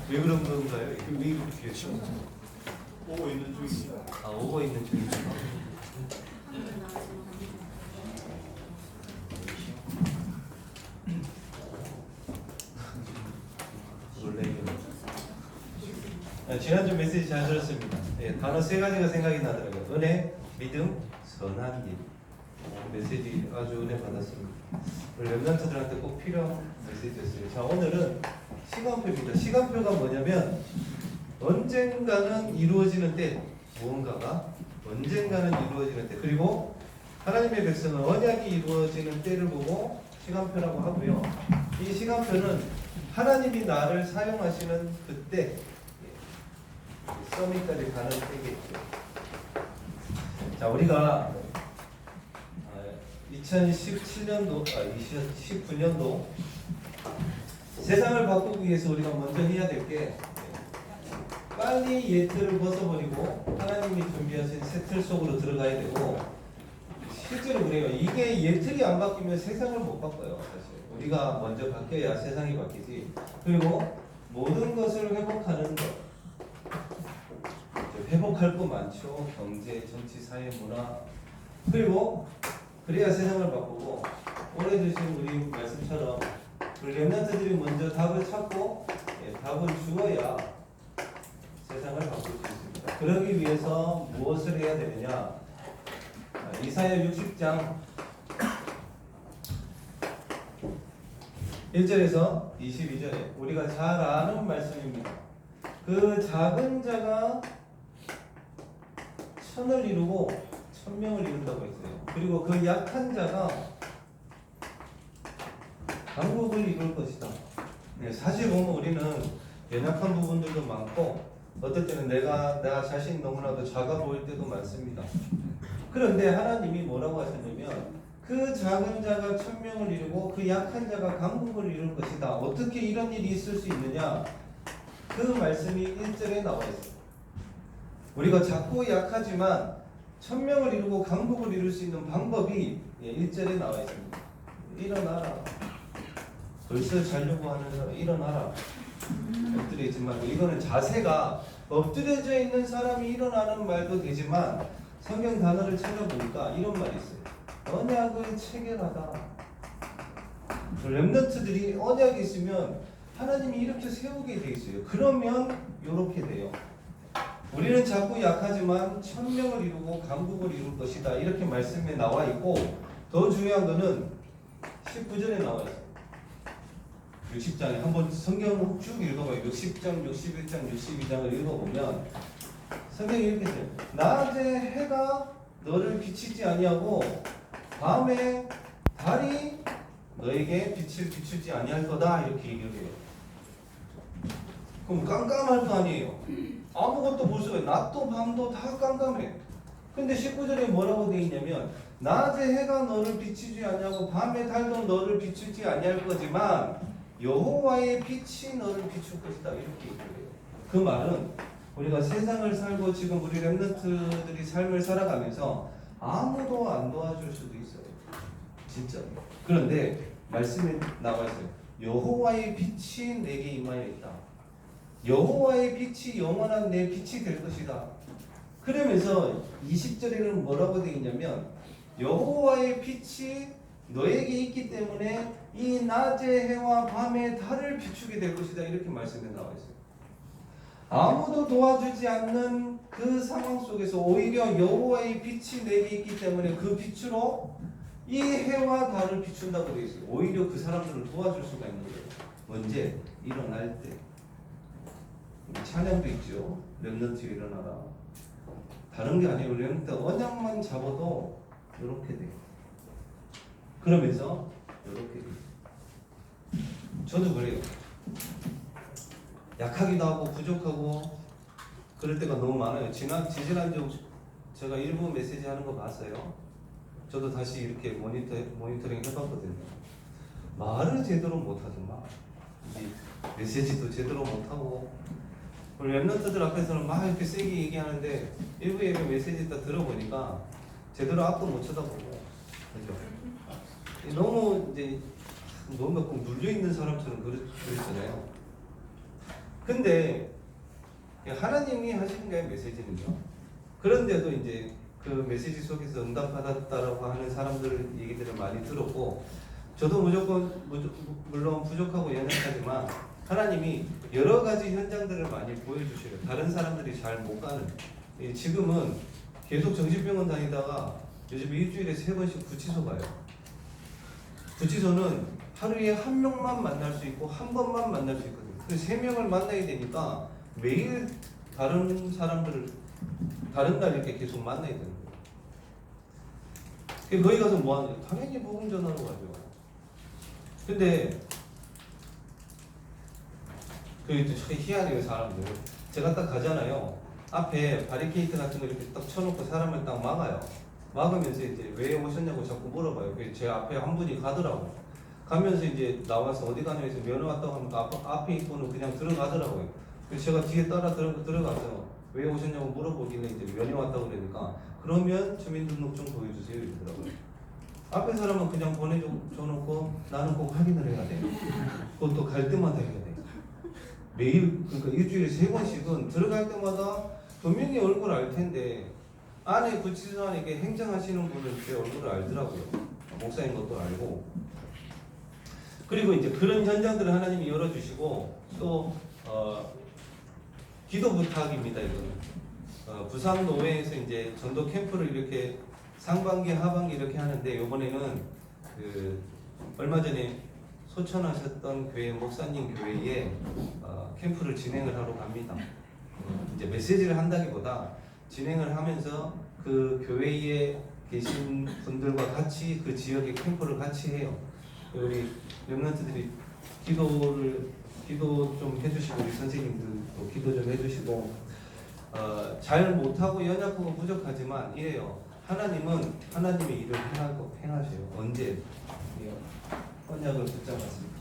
왜 그런 건가요? 왜 이렇게 쉬워? 오고 있는 중입니다. 아, 오고 있는 중이죠. 지난주 메시지 잘 들었습니다. 예, 단어 세 가지가 생각이 나더라고요. 은혜, 믿음, 선한 일. 메시지 아주 은혜 받았습니다. 우리 랩런트들한테 꼭 필요한 메시지였어요. 자, 오늘은 시간표입니다. 시간표가 뭐냐면 언젠가는 이루어지는 때, 무언가가 언젠가는 이루어지는 때, 그리고 하나님의 백성은 언약이 이루어지는 때를 보고 시간표라고 하고요. 이 시간표는 하나님이 나를 사용하시는 그때, 서밋까지 가는 때겠죠. 자, 우리가 2017년도, 2019년도 세상을 바꾸기 위해서 우리가 먼저 해야 될 게 빨리 예틀을 벗어버리고 하나님이 준비하신 새 틀 속으로 들어가야 되고, 실제로 그래요. 이게 예틀이 안 바뀌면 세상을 못 바꿔요. 사실 우리가 먼저 바뀌어야 세상이 바뀌지. 그리고 모든 것을 회복하는 것, 회복할 거 많죠. 경제, 정치, 사회, 문화. 그리고 그래야 세상을 바꾸고, 오래 주신 우리 말씀처럼 우리 렘넌트들이 먼저 답을 찾고 답을 주어야 세상을 바꿀 수 있습니다. 그러기 위해서 무엇을 해야 되느냐? 이사야 60장 1절에서 22절에 우리가 잘 아는 말씀입니다. 그 작은 자가 천을 이루고 천명을 이룬다고 했어요. 그리고 그 약한 자가 강국을 이룰 것이다. 사실 보면 우리는 연약한 부분들도 많고, 어떨 때는 나 자신이 너무나도 작아 보일 때도 많습니다. 그런데 하나님이 뭐라고 하셨냐면 그 작은 자가 천명을 이루고 그 약한 자가 강국을 이룰 것이다. 어떻게 이런 일이 있을 수 있느냐? 그 말씀이 1절에 나와 있어요. 우리가 작고 약하지만 천명을 이루고 강국을 이룰 수 있는 방법이 1절에 나와 있습니다. 일어나라. 벌써 자려고 하는 사람 일어나라. 엎드려 있지 말고. 이거는 자세가 엎드려져 있는 사람이 일어나는 말도 되지만 성경 단어를 찾아보니까 이런 말이 있어요. 언약을 체결하다. 렘넌트들이 언약이 있으면 하나님이 이렇게 세우게 돼 있어요. 그러면 이렇게 돼요. 우리는 작고 약하지만 천명을 이루고 강국을 이룰 것이다. 이렇게 말씀에 나와 있고, 더 중요한 거는 19절에 나와 있어요. 60장에 한번 성경을 쭉 읽어봐요. 60장, 61장, 62장을 읽어보면 성경이 이렇게 돼요. 낮에 해가 너를 비치지 아니하고 밤에 달이 너에게 빛을 비추지 아니할 거다. 이렇게 얘기를 해요. 그럼 깜깜할 거 아니에요. 아무것도 볼 수가 없어요. 낮도 밤도 다 깜깜해. 근데 19절에 뭐라고 되어 있냐면 낮에 해가 너를 비추지 아니하고 밤에 달도 너를 비추지 아니할 거지만 여호와의 빛이 너를 비출 것이다. 이렇게 얘기해요. 그 말은 우리가 세상을 살고 지금 우리 렘넌트들이 삶을 살아가면서 아무도 안 도와줄 수도 있어요. 진짜. 그런데 말씀에 나와 있어요. 여호와의 빛이 내게 임하여 있다. 여호와의 빛이 영원한 내 빛이 될 것이다. 그러면서 20절에는 뭐라고 되어 있냐면 여호와의 빛이 너에게 있기 때문에 이 낮의 해와 밤의 달을 비추게 될 것이다. 이렇게 말씀에 나와 있어요. 아무도 도와주지 않는 그 상황 속에서 오히려 여호와의 빛이 내게 있기 때문에 그 빛으로 이 해와 달을 비춘다고 되어 있어요. 오히려 그 사람들을 도와줄 수가 있는 거예요. 언제? 일어날 때. 찬양도 있죠. 렘넌트 일어나라. 다른 게 아니에요. 렘넌트 언약만 잡아도 이렇게 돼요. 그러면서 이렇게 돼요. 저도 그래요. 약하기도 하고 부족하고 그럴 때가 너무 많아요. 지지난주 제가 일부 메시지 하는 거 봤어요. 저도 다시 이렇게 모니터링 해봤거든요. 말을 제대로 못하죠. 메시지도 제대로 못하고 우리 랩런트들 앞에서는 막 이렇게 세게 얘기하는데 일부 예배 메시지 딱 들어보니까 제대로 앞도 못 쳐다보고, 그죠? 너무 이제 뭔가 꼭 눌려 있는 사람처럼 그러잖아요. 근데 하나님이 하시는 게 메시지는요. 그런데도 이제 그 메시지 속에서 응답받았다라고 하는 사람들 얘기들을 많이 들었고, 저도 물론 부족하고 연약하지만 하나님이 여러 가지 현장들을 많이 보여주시고 다른 사람들이 잘 못 가는, 지금은 계속 정신병원 다니다가 요즘 일주일에 3번씩 구치소 가요. 구치소는 하루에 한 명만 만날 수 있고 한 번만 만날 수 있거든요. 그래서 3명을 만나야 되니까 매일 다른 사람들을 다른 날 이렇게 계속 만나야 되는 거예요. 거기 가서 뭐 하는 거예요? 당연히 복음 전하러 가죠. 근데 그게 또 희한해요, 사람들. 제가 딱 가잖아요. 앞에 바리케이트 같은 거 이렇게 딱 쳐놓고 사람을 딱 막아요. 막으면서 이제 왜 오셨냐고 자꾸 물어봐요. 제 앞에 한 분이 가더라고요. 가면서 이제 나와서 어디 가냐고 해서 면허 왔다고 하면 앞에 있고는 그냥 들어가더라고요. 그래서 제가 뒤에 따라 들어가서 왜 오셨냐고 물어보길래 이제 면허 왔다고 그러니까 그러면 주민등록증 보여주세요 이러더라고요. 앞에 사람은 그냥 보내줘놓고 나는 꼭 확인을 해야 돼. 그것도 갈 때마다 해야 돼. 매일, 그러니까 일주일에 3번씩은 들어갈 때마다 분명히 얼굴 알 텐데 안에 구치소 안에 이렇게 행정하시는 분은 제 얼굴을 알더라고요. 목사인 것도 알고. 그리고 이제 그런 현장들을 하나님이 열어주시고 또 기도 부탁입니다. 이거는 부산 노회에서 이제 전도 캠프를 이렇게 상반기 하반기 이렇게 하는데 이번에는 그 얼마 전에 소천하셨던 교회 목사님 교회에 캠프를 진행을 하러 갑니다. 이제 메시지를 한다기보다 진행을 하면서 그 교회에 계신 분들과 같이 그 지역의 캠프를 같이 해요. 우리 렘넌트들이 기도 좀 해주시고 우리 선생님들도 기도 좀 해주시고 잘 못하고 연약하고 부족하지만 이래요. 하나님은 하나님의 일을 행하셔요. 언제? 언약을 붙잡았습니다.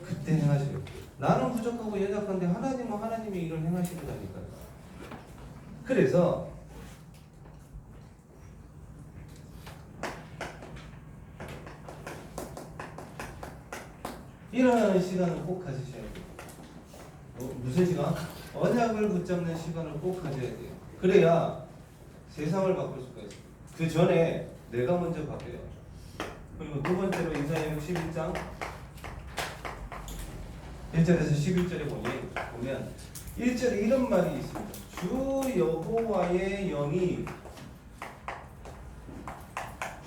그때 행하셔요. 나는 부족하고 연약한데 하나님은 하나님의 일을 행하시더라니까요. 그래서 일어나는 시간을 꼭 가지셔야 돼요. 무슨 시간? 언약을 붙잡는 시간을 꼭 가져야 돼요. 그래야 세상을 바꿀 수가 있어요. 그 전에 내가 먼저 바뀌어요. 그리고 두 번째로 이사야 11장 1절에서 11절에 보면 1절에 이런 말이 있습니다. 주 여호와의 영이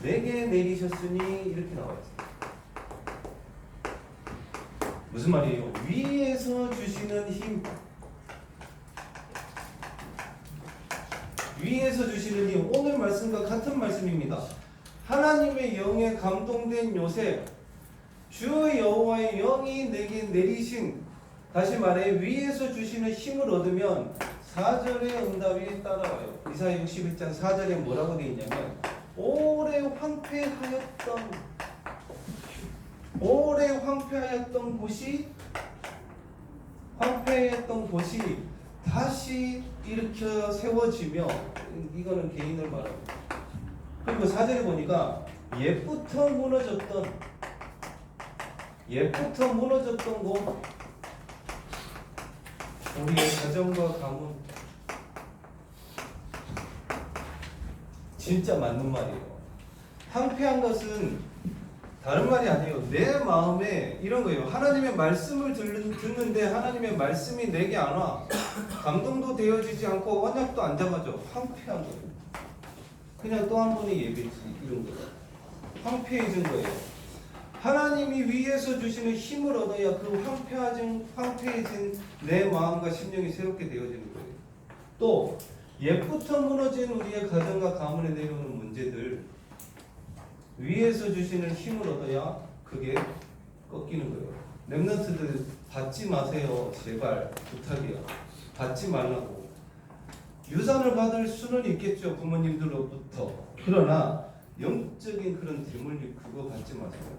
내게 내리셨으니 이렇게 나와 있어요. 무슨 말이에요? 위에서 주시는 힘, 위에서 주시는 힘, 오늘 말씀과 같은 말씀입니다. 하나님의 영에 감동된 요셉, 주 여호와의 영이 내게 내리신, 다시 말해 위에서 주시는 힘을 얻으면 4절의 응답이 따라와요. 이사야 61장 4절에 뭐라고 되어 있냐면 오래 황폐하였던 곳이 다시 일으켜 세워지며, 이거는 개인을 말합니다. 그리고 4절에 보니까 옛부터 무너졌던 곳, 우리의 가정과 가문, 진짜 맞는 말이에요. 황폐한 것은 다른 말이 아니에요. 내 마음에 이런 거예요. 하나님의 말씀을 듣는데 하나님의 말씀이 내게 안 와. 감동도 되어지지 않고 언약도 안 잡아져. 황폐한 거예요. 그냥 또 한 번의 예배지, 이런 거예요. 황폐해진 거예요. 하나님이 위에서 주시는 힘을 얻어야 그 황폐해진 내 마음과 심령이 새롭게 되어지는 거예요. 또 옛부터 무너진 우리의 가정과 가문에 내려오는 문제들, 위에서 주시는 힘을 얻어야 그게 꺾이는 거예요. 렘넌트들 받지 마세요. 제발 부탁이야. 받지 말라고. 유산을 받을 수는 있겠죠. 부모님들로부터. 그러나 영적인 그런 대물림 그거 받지 마세요.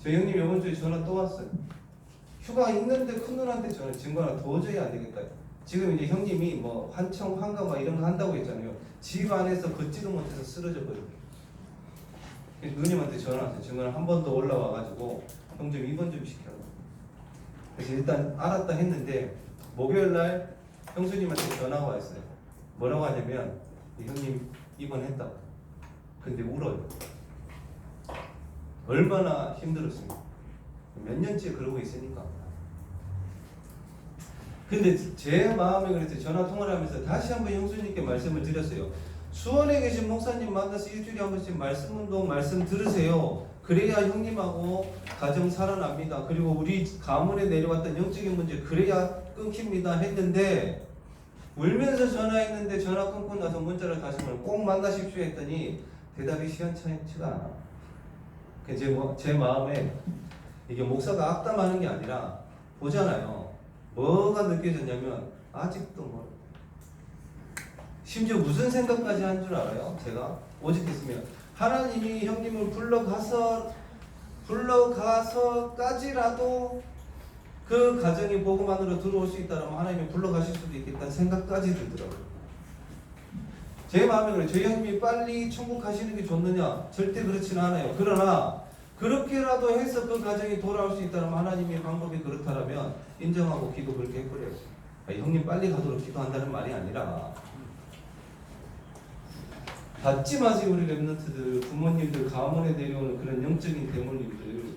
저희 형님 이번 주에 전화 또 왔어요. 휴가 있는데 큰누나한테 전화, 증거나 도저히 안 되겠다. 지금 이제 형님이 뭐 환청, 환가 막 이런 거 한다고 했잖아요. 집 안에서 걷지도 못해서 쓰러져 버렸어요. 누님한테 전화 왔어요. 증거는 한 번 더 올라와가지고 형 좀 입원 좀 시켜라. 그래서 일단 알았다 했는데 목요일날 형수님한테 전화가 왔어요. 뭐라고 하냐면 형님 입원했다고. 근데 울어요. 얼마나 힘들었습니까? 몇 년째 그러고 있으니까. 근데 제 마음에 그래서 전화 통화를 하면서 다시 한번 형수님께 말씀을 드렸어요. 수원에 계신 목사님 만나서 일주일에 한 번씩 말씀 운동 말씀 들으세요. 그래야 형님하고 가정 살아납니다. 그리고 우리 가문에 내려왔던 영적인 문제 그래야 끊깁니다 했는데 울면서 전화했는데 전화 끊고 나서 문자를 다시 보면 꼭 만나십시오 했더니 대답이 시원찮지가 않아. 제 마음에 이게 목사가 악담하는 게 아니라 보잖아요. 뭐가 느껴졌냐면 아직도 뭐 심지어 무슨 생각까지 한 줄 알아요? 제가 오직 했으면 하나님이 형님을 불러가서까지라도 그 가정이 복음 안으로 들어올 수 있다면 하나님이 불러가실 수도 있겠다는 생각까지 들더라고요. 제 마음에 그래요. 저희 형님이 빨리 천국 가시는 게 좋느냐? 절대 그렇지는 않아요. 그러나 그렇게라도 해서 그 가정이 돌아올 수 있다면 하나님의 방법이 그렇다면 인정하고 기도 그렇게 해버려요. 형님 빨리 가도록 기도한다는 말이 아니라 받지 마세요. 우리 랩런트들, 부모님들, 가문에 내려오는 그런 영적인 대물림들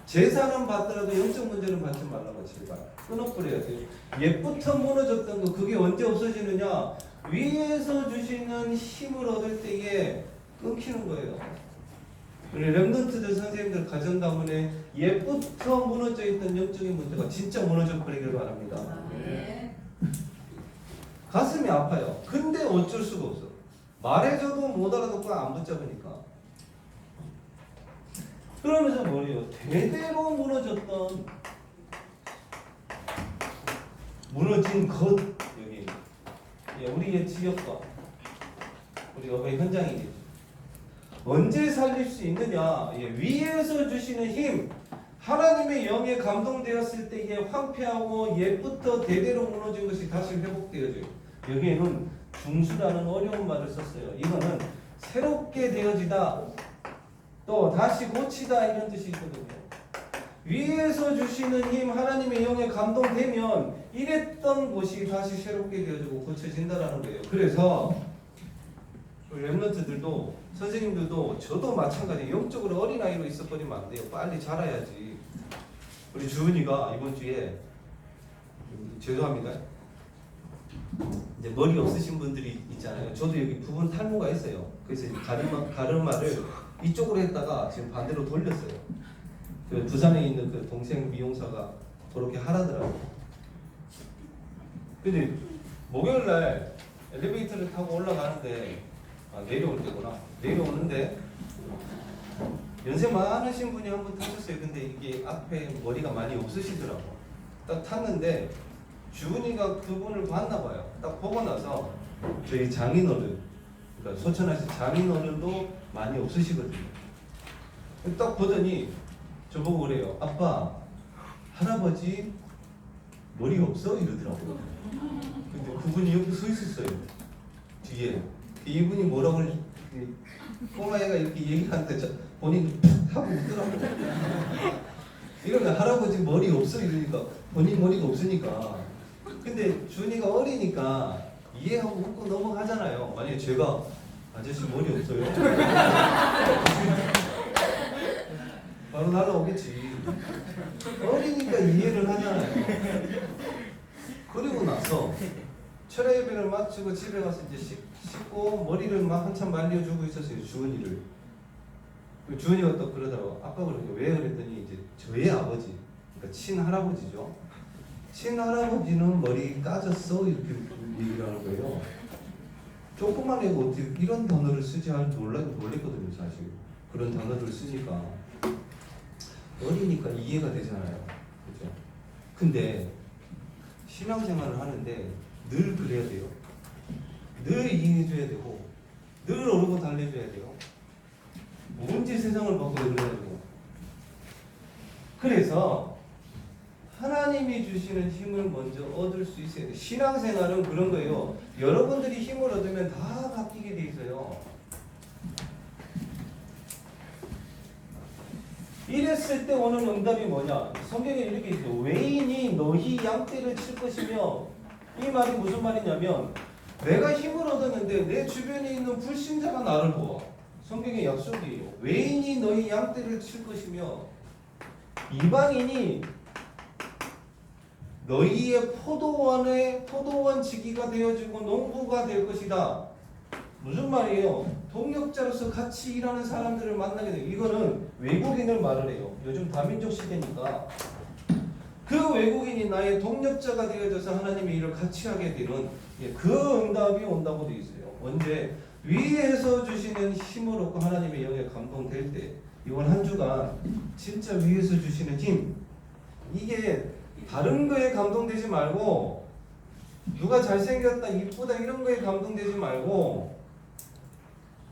제사는 받더라도 영적 문제는 받지 말라고 제발 끊어버려야 돼요. 옛부터 무너졌던 거 그게 언제 없어지느냐? 위에서 주시는 힘을 얻을 때에 끊기는 거예요. 우리 랩런트들 선생님들 가정 가문에 옛부터 무너져 있던 영적인 문제가 진짜 무너져 버리길 바랍니다. 네. 가슴이 아파요. 근데 어쩔 수가 없어. 말해줘도 못 알아듣고 안 붙잡으니까. 그러면서 뭐래요? 대대로 무너졌던 무너진 것 여기 우리의 지역과 우리 어버이 현장이겠죠. 언제 살릴 수 있느냐? 위에서 주시는 힘 하나님의 영에 감동되었을 때에 황폐하고 옛부터 대대로 무너진 것이 다시 회복되어져요. 여기에는 중수라는 어려운 말을 썼어요. 이거는 새롭게 되어지다 또 다시 고치다 이런 뜻이 있거든요. 위에서 주시는 힘 하나님의 영에 감동되면 이랬던 곳이 다시 새롭게 되어지고 고쳐진다라는 거예요. 그래서 우리 랩런트들도 선생님들도 저도 마찬가지예요. 영적으로 어린아이로 있어버리면 안 돼요. 빨리 자라야지. 우리 주은이가 이번 주에 죄송합니다. 이제 머리 없으신 분들이 있잖아요. 저도 여기 부분 탈모가 있어요. 그래서 가르마를 이쪽으로 했다가 지금 반대로 돌렸어요. 그 부산에 있는 그 동생 미용사가 그렇게 하라더라고요. 근데 목요일날 엘리베이터를 타고 올라가는데 내려올 때구나. 내려오는데 연세 많으신 분이 한 분 타셨어요. 근데 이게 앞에 머리가 많이 없으시더라고. 딱 탔는데 주은이가 그분을 봤나 봐요. 딱 보고 나서 저희 장인어른, 그러니까 소천하신 장인어른도 많이 없으시거든요. 딱 보더니 저보고 그래요. 아빠, 할아버지 머리가 없어? 이러더라고요. 근데 그분이 여기 서 있었어요. 뒤에. 이분이 뭐라고 그러지? 꼬마애가 이렇게 얘기하는데 본인도 하고 웃더라고요. 이러면 할아버지 머리 없어? 이러니까 본인 머리가 없으니까. 근데 준이가 어리니까 이해하고 웃고 넘어가잖아요. 만약에 제가 아저씨 머리 없어요? 바로 날라오겠지. 어리니까 이해를 하잖아요. 그리고 나서 철야 예배를 마치고 집에 가서 이제 씻고 머리를 막 한참 말려주고 있었어요. 주은이를. 주은이가 또 그러더라고. 아빠 그러죠. 왜 그랬더니 이제 저희 아버지, 그러니까 친할아버지죠. 친할아버지는 머리 까졌어 이렇게 얘기를 하는 거예요. 조금만 해도 어떻게 이런 단어를 쓰지 할 놀랬거든요. 사실 그런 단어를 쓰니까 어리니까 이해가 되잖아요. 그죠? 근데 신앙생활을 하는데 늘 그래야 돼요. 늘 이해해줘야 되고 늘 오르고 달래줘야 돼요. 뭔지 세상을 바꿔야 되고. 그래서 하나님이 주시는 힘을 먼저 얻을 수 있어야 돼요. 신앙생활은 그런 거예요. 여러분들이 힘을 얻으면 다 바뀌게 돼 있어요. 이 이랬을 때 오는 응답이 뭐냐? 성경에 이렇게 있어요. 외인이 너희 양떼를 칠 것이며, 이 말이 무슨 말이냐면 내가 힘을 얻었는데 내 주변에 있는 불신자가 나를 도와. 성경의 약속이에요. 외인이 너희 양떼를 칠 것이며 이방인이 너희의 포도원 지기가 되어지고 농부가 될 것이다. 무슨 말이에요? 동역자로서 같이 일하는 사람들을 만나게 돼요. 이거는 외국인을 말을 해요. 요즘 다민족 시대니까 그 외국인이 나의 동역자가 되어져서 하나님의 일을 같이 하게 되는 그 응답이 온다고 되어 있어요. 언제? 위에서 주시는 힘을 얻고 하나님의 영에 감동될 때. 이번 한 주간 진짜 위에서 주시는 힘, 이게 다른 거에 감동되지 말고 누가 잘생겼다 이쁘다 이런 거에 감동되지 말고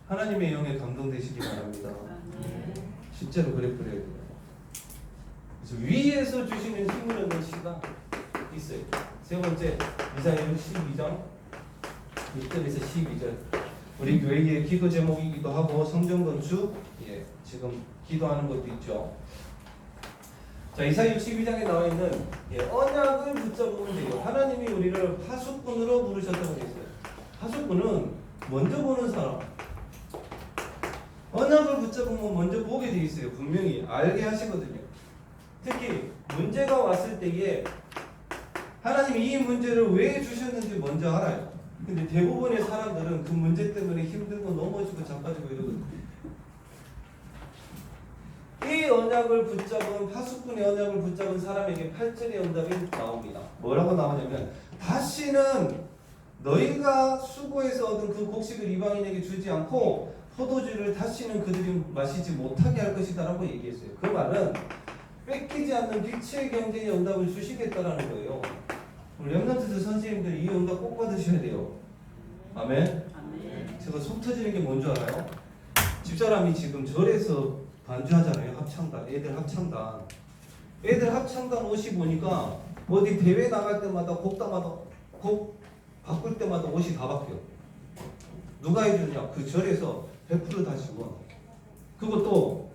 하나님의 영에 감동되시기 바랍니다. 진짜로 그래야 돼요. 그래서 위에서 주시는 힘을 얻는 시가 있어요. 세 번째, 이사야 12장 1절에서 12절. 우리 교회의 기도 제목이기도 하고 성전 건축, 지금 기도하는 것도 있죠. 자, 이사야 62장에 나와 있는 언약을 붙잡으면 돼요. 하나님이 우리를 파수꾼으로 부르셨다고 했어요. 파수꾼은 먼저 보는 사람. 언약을 붙잡으면 먼저 보게 돼 있어요. 분명히 알게 하시거든요. 특히 문제가 왔을 때에 하나님이 이 문제를 왜 주셨는지 먼저 알아요. 근데 대부분의 사람들은 그 문제 때문에 힘들고 넘어지고 자빠지고 이러거든요. 이 언약을 붙잡은 파수꾼의 언약을 붙잡은 사람에게 8절의 응답이 나옵니다. 뭐라고 나오냐면 다시는 너희가 수고해서 얻은 그 곡식을 이방인에게 주지 않고 포도주를 다시는 그들이 마시지 못하게 할 것이다 라고 얘기했어요. 그 말은 뺏기지 않는 빛의 경제의 응답을 주시겠다라는 거예요. 우리 렘넌트 선생님들 이 응답 꼭 받으셔야 돼요. 아멘. 제가 속 터지는 게 뭔지 알아요? 집사람이 지금 절에서 반주하잖아요. 합창단, 애들 합창단. 애들 합창단 옷이 보니까 어디 대회 나갈 때마다 곡 바꿀 때마다 옷이 다 바뀌어. 누가 해주냐? 그 절에서 100% 다 직원. 그것도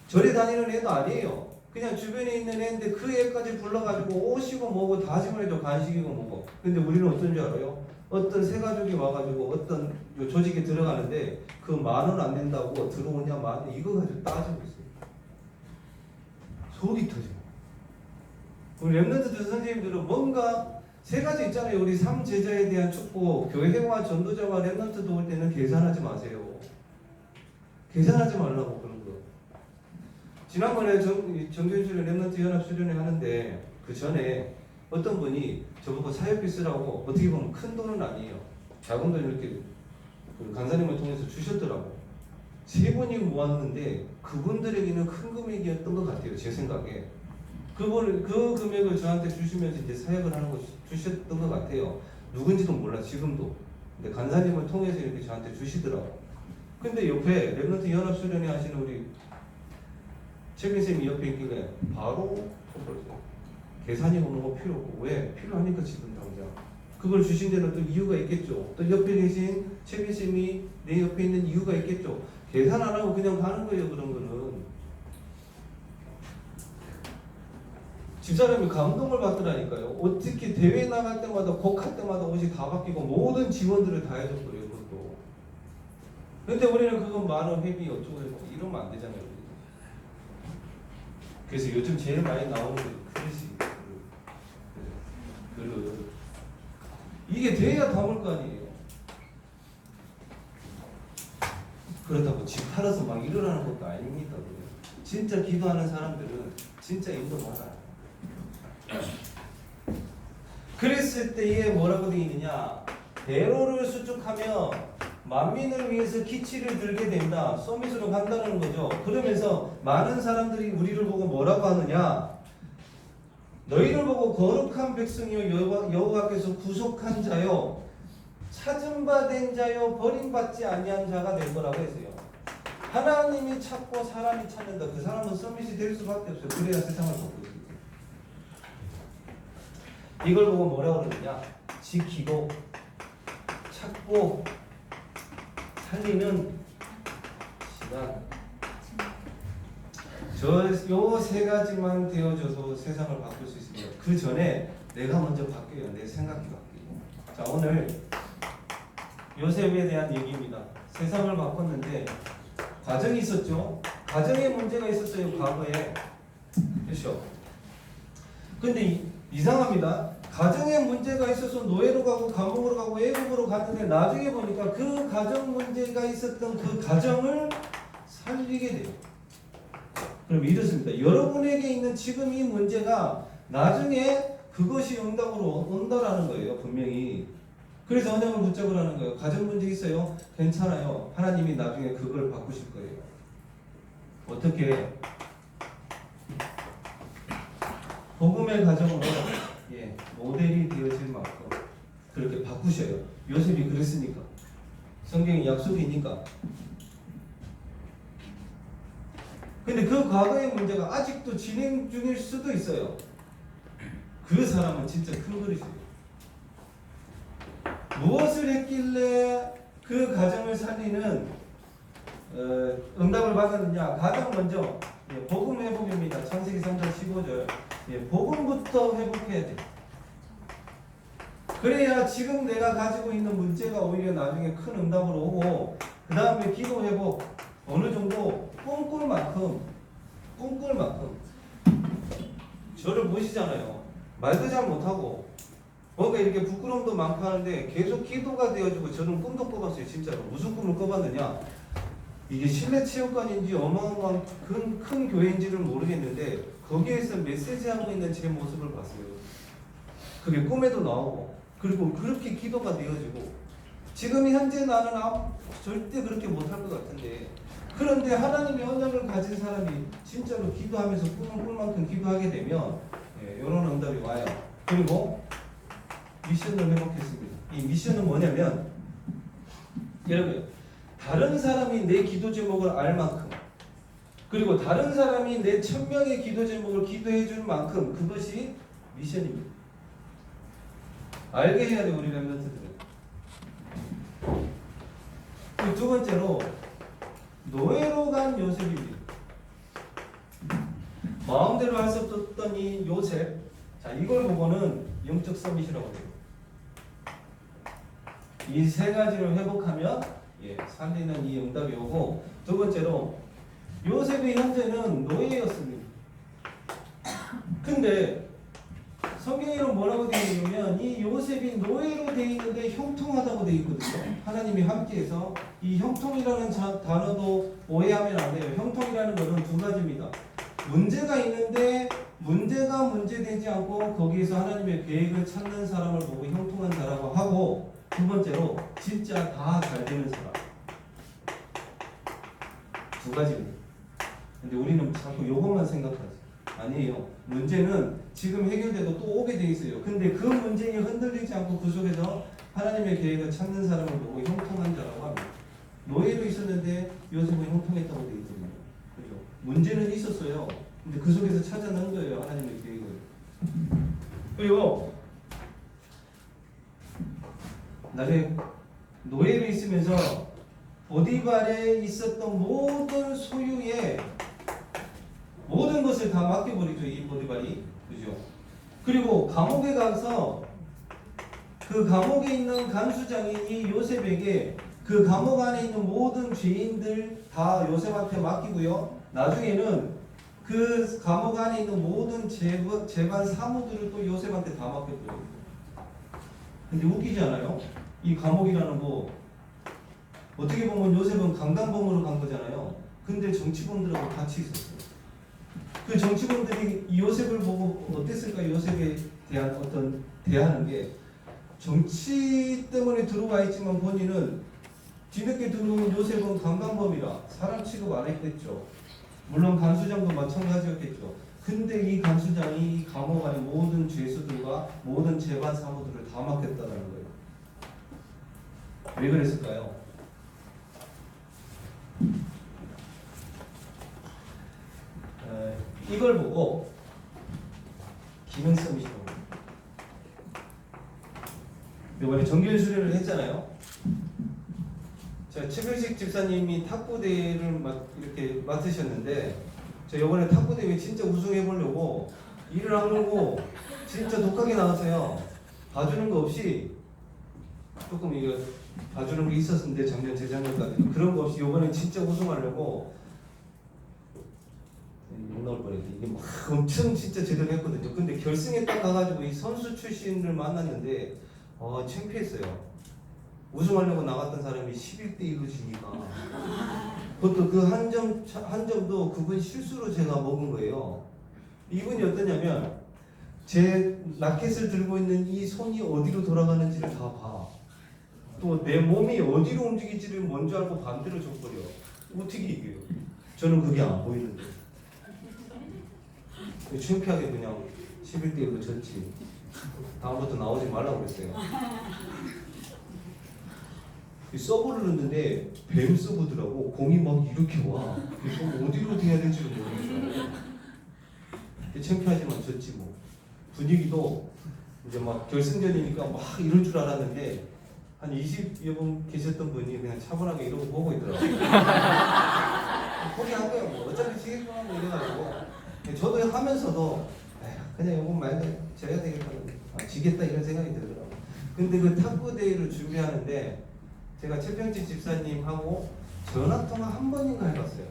절에 다니는 애도 아니에요. 그냥 주변에 있는 애인데 그 애까지 불러가지고 옷이고 뭐고 다 지원해줘. 간식이고 뭐고. 근데 우리는 어떤 줄 알아요? 어떤 새 가족이 와가지고 어떤 조직에 들어가는데 그 10,000원 안 낸다고 들어오냐 마냐 이거 가지고 따지고 있어요. 속이 터지고. 우리 렘넌트 선생님들은 뭔가 세 가지 있잖아요. 우리 3제자에 대한 축복, 교회와 전도자와 렘넌트 도울 때는 계산하지 마세요. 계산하지 말라고 그런 거. 지난번에 정교인수련 렘넌트 연합 수련회 하는데 그 전에 어떤 분이 저보고 사역비 쓰라고 어떻게 보면 큰 돈은 아니에요. 작은 돈 이렇게 간사님을 통해서 주셨더라고. 3분이 모았는데 그분들에게는 큰 금액이었던 것 같아요. 제 생각에. 그 금액을 저한테 주시면서 이제 사역을 하는 거 주셨던 것 같아요. 누군지도 몰라 지금도. 근데 간사님을 통해서 이렇게 저한테 주시더라고. 근데 옆에 렘넌트 연합 수련회 하시는 우리 최빈쌤이 옆에 있길래 바로 톡을 계산이 오는 거 필요 없고. 왜? 필요하니까 지금 당장. 그걸 주신 데는 또 이유가 있겠죠. 또 옆에 계신 최빈쌤이 내 옆에 있는 이유가 있겠죠. 계산 안 하고 그냥 가는 거예요. 그런 거는. 집사람이 감동을 받더라니까요. 어떻게 대회 나갈 때마다 곡할 때마다 옷이 다 바뀌고 모든 지원들을 다 해줬어요. 그것도. 근데 우리는 그건 10,000원 회비 어쩌고 저쩌고 이러면 안 되잖아요. 그래서 요즘 제일 많이 나오는 게 그릇이 그릇. 이게 돼야 담을 거 아니에요. 그렇다고 집 팔아서 막 일어나는 것도 아닙니다. 진짜 기도하는 사람들은 진짜 인도 많아요. 그랬을 때에 뭐라고 되어 있느냐? 대로를 수축하며 만민을 위해서 기치를 들게 된다. 서밋으로 간다는 거죠. 그러면서 많은 사람들이 우리를 보고 뭐라고 하느냐? 너희를 보고 거룩한 백성이요 여호와께서 구속한 자요 찾은 바 된 자요 버림받지 아니한 자가 될 거라고 했어요. 하나님이 찾고 사람이 찾는다. 그 사람은 서밋이 될 수밖에 없어요. 그래야 세상을 바꾸지. 이걸 보고 뭐라고 그러느냐? 지키고 찾고 살리는 시간. 요 세 가지만 되어줘서 세상을 바꿀 수 있습니다. 그 전에 내가 먼저 바뀌어요. 내 생각이 바뀌고. 자, 오늘 요셉에 대한 얘기입니다. 세상을 바꿨는데 가정이 있었죠. 가정에 문제가 있었어요. 과거에. 그렇죠. 근데 이상합니다. 가정에 문제가 있어서 노예로 가고 감옥으로 가고 애국으로 갔는데 나중에 보니까 그 가정 문제가 있었던 그 가정을 살리게 돼요. 그럼 이렇습니다. 여러분에게 있는 지금 이 문제가 나중에 그것이 응답으로 온다라는 거예요. 분명히. 그래서 언약을 붙잡으라는 거예요. 가정 문제 있어요? 괜찮아요. 하나님이 나중에 그걸 바꾸실 거예요. 어떻게? 복음의 가정으로 모델이 되어질 만큼 그렇게 바꾸셔요. 요셉이 그랬으니까. 성경의 약속이니까. 근데 그 과거의 문제가 아직도 진행 중일 수도 있어요. 그 사람은 진짜 큰 그릇이에요. 무엇을 했길래 그 가정을 살리는 응답을 받았느냐? 가장 먼저 복음 회복입니다. 창세기 3장 15절. 복음부터 회복해야 돼. 그래야 지금 내가 가지고 있는 문제가 오히려 나중에 큰 응답으로 오고, 그 다음에 기도 회복 어느 정도 꿈꿀 만큼 저를 보시잖아요. 말도 잘 못하고 뭔가 이렇게 부끄러움도 많고 하는데 계속 기도가 되어지고 저는 꿈도 꿔봤어요. 진짜로. 무슨 꿈을 꿔봤느냐? 이게 실내 체육관인지 어마어마한 큰 교회인지를 모르겠는데 거기에서 메시지하고 있는 제 모습을 봤어요. 그게 꿈에도 나오고, 그리고 그렇게 기도가 되어지고, 지금 현재 나는 절대 그렇게 못할 것 같은데, 그런데 하나님의 언약을 가진 사람이 진짜로 기도하면서 꿈을 꿀 만큼 기도하게 되면 이런 응답이 와요. 그리고 미션을 회복했습니다. 이 미션은 뭐냐면, 여러분, 다른 사람이 내 기도 제목을 알 만큼, 그리고 다른 사람이 내 1000명의 기도 제목을 기도해 줄 만큼 그것이 미션입니다. 알게 해야 돼, 우리 렘넌트들은. 두 번째로 노예로 간 요셉입니다. 마음대로 할 수 없었던 이 요셉, 자, 이걸 보고는 영적 서밋이라고 해요. 이 세 가지를 회복하면 살리는 이 응답이 오고, 두 번째로 요셉이 현재는 노예였습니다. 근데 성경에는 뭐라고 되어 있냐면 이 요셉이 노예로 되어 있는데 형통하다고 되어 있거든요. 하나님이 함께해서 이 형통이라는 단어도 오해하면 안 돼요. 형통이라는 것은 두 가지입니다. 문제가 있는데 문제가 문제되지 않고 거기에서 하나님의 계획을 찾는 사람을 보고 형통한 자라고 하고, 두 번째로 진짜 다 잘 되는 사람. 두 가지입니다. 근데 우리는 자꾸 요것만 생각하지. 아니에요. 문제는 지금 해결돼도 또 오게 돼 있어요. 근데 그 문제에 흔들리지 않고 그 속에서 하나님의 계획을 찾는 사람을 보고 형통한 자라고 합니다. 노예로 있었는데 요셉은 형통했다고 돼 있거든요. 그죠? 문제는 있었어요. 근데 그 속에서 찾아낸 거예요. 하나님의 계획을. 그리고 나중에 노예로 있으면서 보디발에 있었던 모든 소유의 모든 것을 다 맡겨버리죠. 이 보디발이. 그죠? 그리고 감옥에 가서 그 감옥에 있는 간수장인 이 요셉에게 그 감옥 안에 있는 모든 죄인들 다 요셉한테 맡기고요. 나중에는 그 감옥 안에 있는 모든 재반 사무들을 또 요셉한테 다 맡겨버려요. 근데 웃기지 않아요? 이 감옥이라는 거 어떻게 보면 요셉은 강간범으로 간 거잖아요. 근데 정치범들하고 같이 있었어요. 그 정치범들이 이 요셉을 보고 어땠을까? 요셉에 대한 어떤 대하는 게, 정치 때문에 들어와 있지만 본인은 뒤늦게 들어온 요셉은 강간범이라 사람 취급 안 했겠죠. 물론 간수장도 마찬가지였겠죠. 근데 이 간수장이 이 감옥 안에 모든 죄수들과 모든 재반 사무들을 다 맡겼다는 거예요. 왜 그랬을까요? 이걸 보고 기능성이죠. 이번에 정규 수련을 했잖아요. 자, 최별식 집사님이 탁구대회를 이렇게 맡으셨는데 저 이번에 탁구 대회 진짜 우승해 보려고 일을 하려고 진짜 독하게 나갔어요. 봐주는 거 없이 조금 이거 봐주는 게 있었는데 작년 재작년까지 그런 거 없이 이번에 진짜 우승하려고 못 나올 뻔했대. 이게 막 엄청 진짜 제대로 했거든요. 근데 결승에 딱 가가지고 이 선수 출신을 만났는데 창피했어요. 우승하려고 나갔던 사람이 11대 1로 지니까 그것도 그 한 점도 그분 실수로 제가 먹은 거예요. 이분이 어떠냐면 제 라켓을 들고 있는 이 손이 어디로 돌아가는지를 다 봐. 또 내 몸이 어디로 움직일지를 먼저 알고 반대로 져버려. 어떻게 이겨요? 저는 그게 안 보이는데. 창피하게 그냥 11대 1로 졌지. 다음부터 나오지 말라고 그랬어요. 서브를 넣는데 뱀 서브더라고. 공이 막 이렇게 와. 그래서 어디로 해야 될지를 모르겠어요. 창피하지만 졌지 뭐. 분위기도 이제 막 결승전이니까 막 이럴 줄 알았는데 한 20여 분 계셨던 분이 그냥 차분하게 이러고 보고 있더라고요. 포기한 거예요. 뭐 어차피 지겠구나 뭐 이래가지고 저도 하면서도 그냥 이건 말고 져야 되겠다. 지겠다 이런 생각이 들더라고요. 근데 그 탁구 대회를 준비하는데 제가 최평지 집사님하고 전화통화 한 번인가 해봤어요.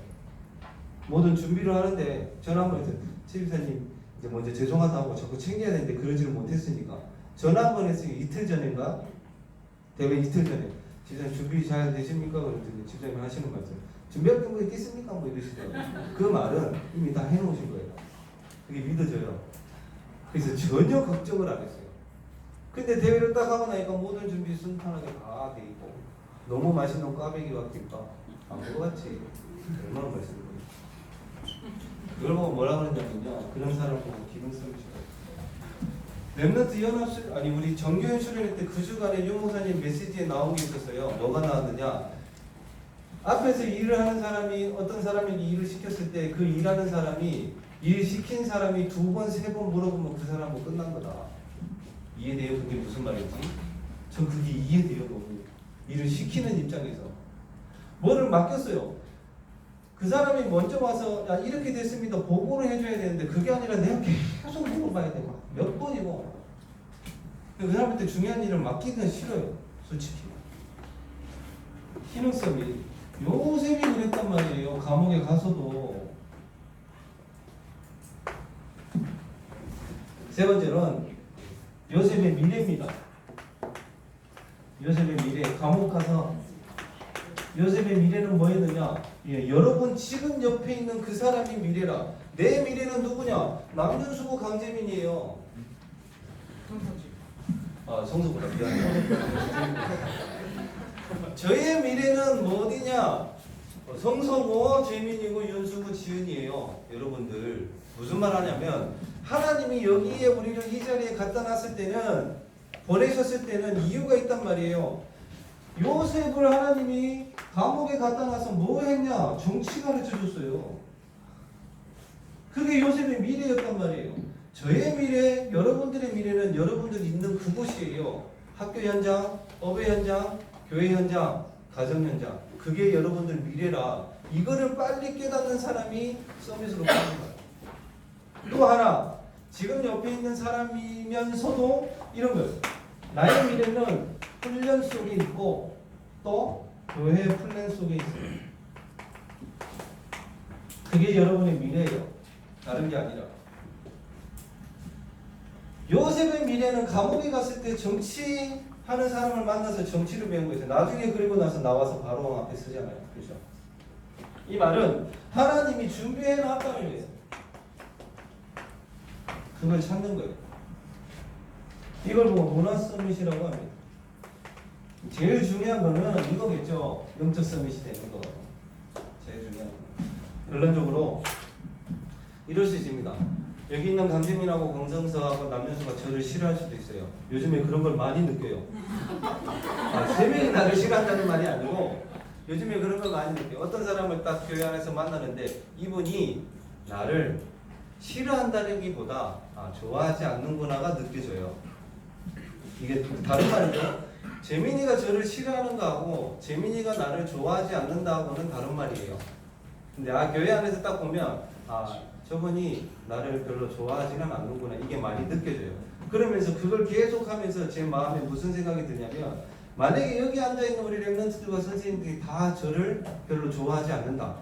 모든 준비를 하는데 전화 한 번 했어요. 최 집사님 이제 먼저 죄송하다고 자꾸 챙겨야 되는데 그러지를 못했으니까 전화 한 번 했어요. 이틀 전인가? 대회 이틀 전에 집사님 준비 잘 되십니까? 그랬더니 집사님 하시는 말씀 준비할 게 뭐 있겠습니까? 뭐 이러시더라고요. 그 말은 이미 다 해놓으신 거예요. 그게 믿어져요. 그래서 전혀 걱정을 안 했어요. 근데 대회를 딱 하고 나니까 모든 준비 순탄하게 다 돼 있고 너무 맛있는 꽈배기가 김밥 안 먹어봤지. 얼마나 맛있는 거예요. 그걸 보고 뭐라 그랬냐면요. 그런 사람 보고 기분 쓰시고 랩런트 연합술 아니 우리 정교회 출연할 때 그 주간에 윤 목사님 메시지에 나온 게 있었어요. 뭐가 나왔느냐? 앞에서 일을 하는 사람이 어떤 사람에게 일을 시켰을 때 그 일하는 사람이 일 시킨 사람이 2번, 3번 물어보면 그 사람 뭐 끝난 거다. 이해돼요? 그게 무슨 말인지? 전 그게 이해돼요. 너무. 일을 시키는 입장에서 뭐를 맡겼어요. 그 사람이 먼저 와서 야 이렇게 됐습니다 보고를 해줘야 되는데 그게 아니라 내가 계속 물어봐야 돼. 몇 번이고 그 사람한테 중요한 일을 맡기기는 싫어요. 솔직히 희능성이 요셉이 그랬단 말이에요. 감옥에 가서도. 세 번째는 요셉의 미래입니다. 요셉의 미래. 감옥 가서 요셉의 미래는 뭐였느냐? 여러분 지금 옆에 있는 그 사람이 미래라. 내 미래는 누구냐? 남준수고 강재민이에요. 성수보다 미안해요. 저의 미래는 뭐 어디냐? 성서고 재민이고 윤수고 지은이에요. 여러분들 무슨 말 하냐면 하나님이 여기에 우리를 이 자리에 갖다 놨을 때는 보내셨을 때는 이유가 있단 말이에요. 요셉을 하나님이 감옥에 갖다 놔서 뭐 했냐? 정치 가르쳐 줬어요. 그게 요셉의 미래였단 말이에요. 저의 미래, 여러분들의 미래는 여러분들이 있는 그곳이에요. 학교 현장, 업의 현장, 교회 현장, 가정 현장. 그게 여러분들 미래라. 이거를 빨리 깨닫는 사람이 서밋으로 가는 거예요. 또 하나, 지금 옆에 있는 사람이면서도 이런 거예요. 나의 미래는 훈련 속에 있고 또 교회 플랜 속에 있어요. 그게 여러분의 미래예요. 다른 게 아니라. 요셉의 미래는 감옥에 갔을 때 정치하는 사람을 만나서 정치를 배운 거예요. 나중에 그리고 나서 나와서 바로 앞에 서잖아요. 그렇죠? 이 말은 하나님이 준비해 놨다는 거예요. 그걸 찾는 거예요. 이걸 보고 문화 서밋이라고 합니다. 제일 중요한 거는 이거겠죠. 영적 서밋이 되는 거. 제일 중요한 거. 결론적으로 이럴 수 있습니다. 여기 있는 강재민하고 강성서하고 남윤수가 저를 싫어할 수도 있어요. 요즘에 그런 걸 많이 느껴요. 세 명이 나를 싫어한다는 말이 아니고 요즘에 그런 걸 많이 느껴요. 어떤 사람을 딱 교회 안에서 만나는데 이분이 나를 싫어한다기보다 좋아하지 않는구나가 느껴져요. 이게 다른 말이죠. 재민이가 저를 싫어하는 거하고 재민이가 나를 좋아하지 않는다고는 다른 말이에요. 근데 교회 안에서 딱 보면 아 저분이 나를 별로 좋아하지는 않는구나 이게 많이 느껴져요. 그러면서 그걸 계속하면서 제 마음에 무슨 생각이 드냐면 만약에 여기 앉아있는 우리 랩런트들과 선생님들이 다 저를 별로 좋아하지 않는다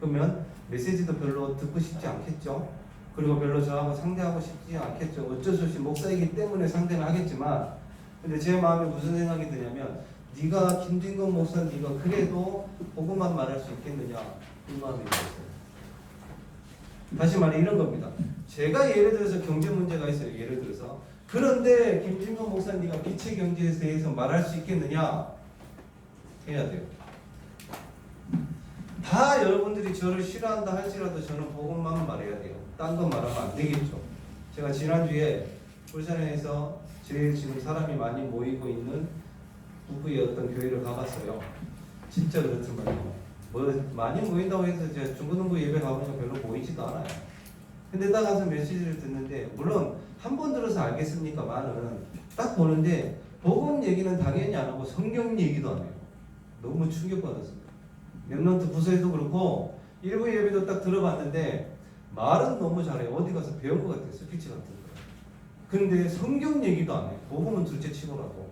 그러면 메시지도 별로 듣고 싶지 않겠죠. 그리고 별로 저하고 상대하고 싶지 않겠죠. 어쩔 수 없이 목사이기 때문에 상대는 하겠지만 근데 제 마음에 무슨 생각이 드냐면 네가 김진건 목사 네가 그래도 그것만 말할 수 있겠느냐 이 마음이 들었어요. 다시 말해 이런 겁니다. 제가 예를 들어서 경제 문제가 있어요. 예를 들어서 그런데 김진건 목사 네가 빛의 경제에 대해서 말할 수 있겠느냐 해야 돼요. 다 여러분들이 저를 싫어한다 할지라도 저는 복음만 말해야 돼요. 딴 건 말하면 안 되겠죠. 제가 지난주에 울산에서 제일 지금 사람이 많이 모이고 있는 북부의 어떤 교회를 가봤어요. 진짜 그렇지만요. 뭐 많이 모인다고 해서 제가 중고등부 예배 가보니까 별로 보이지도 않아요. 근데 딱 가서 메시지를 듣는데 물론 한 번 들어서 알겠습니까만은 딱 보는데 복음 얘기는 당연히 안 하고 성경 얘기도 안 해요. 너무 충격받았어요. 랩런트 부서에도 그렇고 일부 예배도 딱 들어봤는데 말은 너무 잘해요. 어디 가서 배운 것 같아요. 스피치 같은 거. 근데 성경 얘기도 안 해요. 복음은 둘째 치고라도.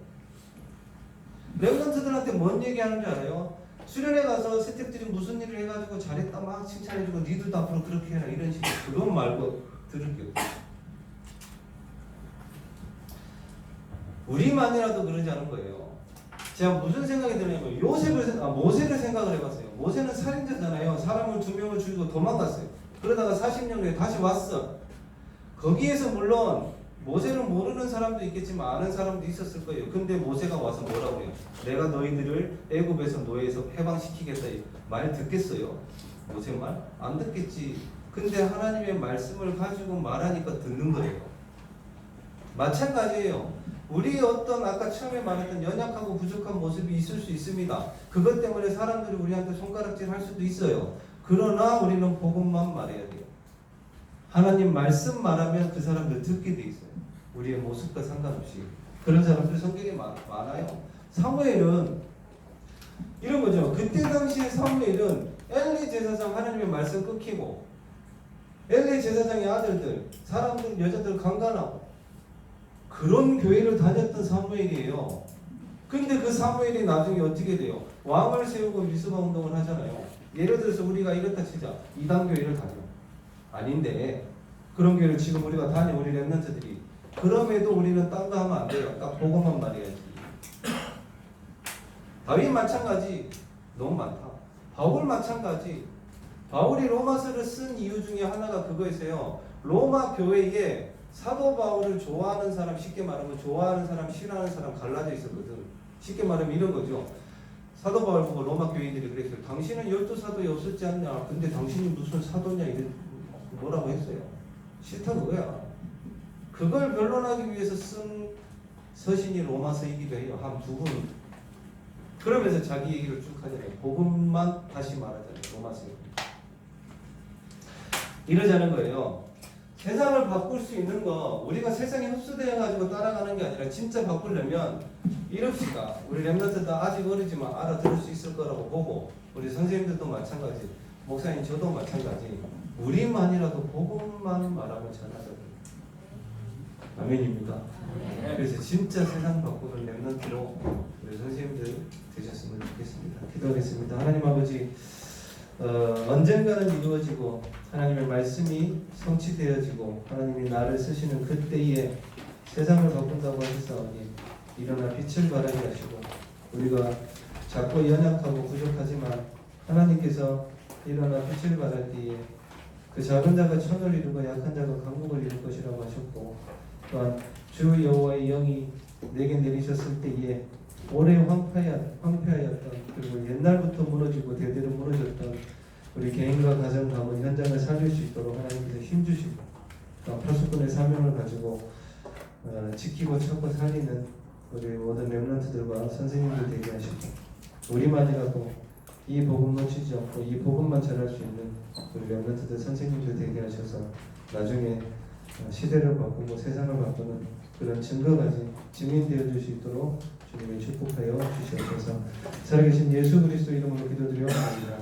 랩런트들한테 뭔 얘기하는 줄 알아요? 수련회 가서 스태프들이 무슨 일을 해가지고 잘했다 막 칭찬해주고 니들도 앞으로 그렇게 해라 이런 식으로 그건 말고 들을 게 없어요. 우리만이라도 그러지 않은 거예요. 제가 무슨 생각이 드냐면 모세를 생각을 해봤어요. 모세는 살인자잖아요. 사람을 2명을 죽이고 도망갔어요. 그러다가 40년 후에 다시 왔어. 거기에서 물론 모세를 모르는 사람도 있겠지만 아는 사람도 있었을 거예요. 근데 모세가 와서 뭐라고 해요? 내가 너희들을 애굽에서 노예에서 해방시키겠다. 말 듣겠어요? 모세 말? 안 듣겠지. 근데 하나님의 말씀을 가지고 말하니까 듣는 거예요. 마찬가지예요. 우리의 어떤 아까 처음에 말했던 연약하고 부족한 모습이 있을 수 있습니다. 그것 때문에 사람들이 우리한테 손가락질 할 수도 있어요. 그러나 우리는 복음만 말해야 돼요. 하나님 말씀 말하면 그 사람들 듣게 돼 있어요. 우리의 모습과 상관없이. 그런 사람들 성경에 많아요. 사무엘은 이런 거죠. 그때 당시에 사무엘은 엘리 제사장 하나님의 말씀 끊기고 엘리 제사장의 아들들, 사람들, 여자들 강간하고 그런 교회를 다녔던 사무엘이에요. 근데 그 사무엘이 나중에 어떻게 돼요? 왕을 세우고 미스바 운동을 하잖아요. 예를 들어서 우리가 이렇다 치자. 이단 교회를 다녀. 아닌데 그런 교회를 지금 우리가 다녀 우리 랩런트들이. 그럼에도 우리는 딴 거 하면 안 돼요. 딱 그것만 말해야지. 다윗 마찬가지. 너무 많다. 바울 마찬가지. 바울이 로마서를 쓴 이유 중에 하나가 그거였어요. 로마 교회에 사도 바울을 좋아하는 사람, 쉽게 말하면 좋아하는 사람, 싫어하는 사람 갈라져 있었거든. 쉽게 말하면 이런 거죠. 사도 바울 보고 로마 교인들이 그랬어요. 당신은 12사도에 없었지 않냐? 근데 당신이 무슨 사도냐? 이런 뭐라고 했어요. 싫다 그거야. 그걸 변론하기 위해서 쓴 서신이 로마서이기도 해요. 한 2분. 그러면서 자기 얘기를 쭉 하잖아요. 복음만 다시 말하잖아요. 로마서에. 이러자는 거예요. 세상을 바꿀 수 있는 거 우리가 세상에 흡수되어 가지고 따라가는 게 아니라 진짜 바꾸려면 이럽시다. 우리 랩런트도 아직 어리지만 알아들을 수 있을 거라고 보고 우리 선생님들도 마찬가지, 목사님 저도 마찬가지. 우리만이라도 복음만 말하고 전하자. 아멘입니다. 그래서 진짜 세상 바꾸는 랩런트로 우리 선생님들 되셨으면 좋겠습니다. 기도하겠습니다. 하나님 아버지, 언젠가는 이루어지고 하나님의 말씀이 성취되어지고 하나님이 나를 쓰시는 그때에 세상을 바꾼다고 하셨사오니 일어나 빛을 발하게 하시고 우리가 작고 연약하고 부족하지만 하나님께서 일어나 빛을 발할 때에 그 작은 자가 천을 이루고 약한 자가 강국을 이룰 것이라고 하셨고 또한 주 여호와의 영이 내게 내리셨을 때에 오래 황폐하였던 그리고 옛날부터 무너지고 대대로 무너졌던 우리 개인과 가정 가문 현장을 살릴 수 있도록 하나님께서 힘주시고 또 파수꾼의 사명을 가지고 지키고 찾고 살리는 우리 모든 랩런트들과 선생님들 되게 하시고 우리만이라도 이 복음 놓치지 않고 이 복음만 전할 수 있는 우리 랩런트들 선생님들 되게 하셔서 나중에 시대를 바꾸고 세상을 바꾸는 그런 증거까지 증인되어 줄 수 있도록 주님의 축복하여 주시옵소서. 살아계신 예수 그리스도 이름으로 기도드려 합니다.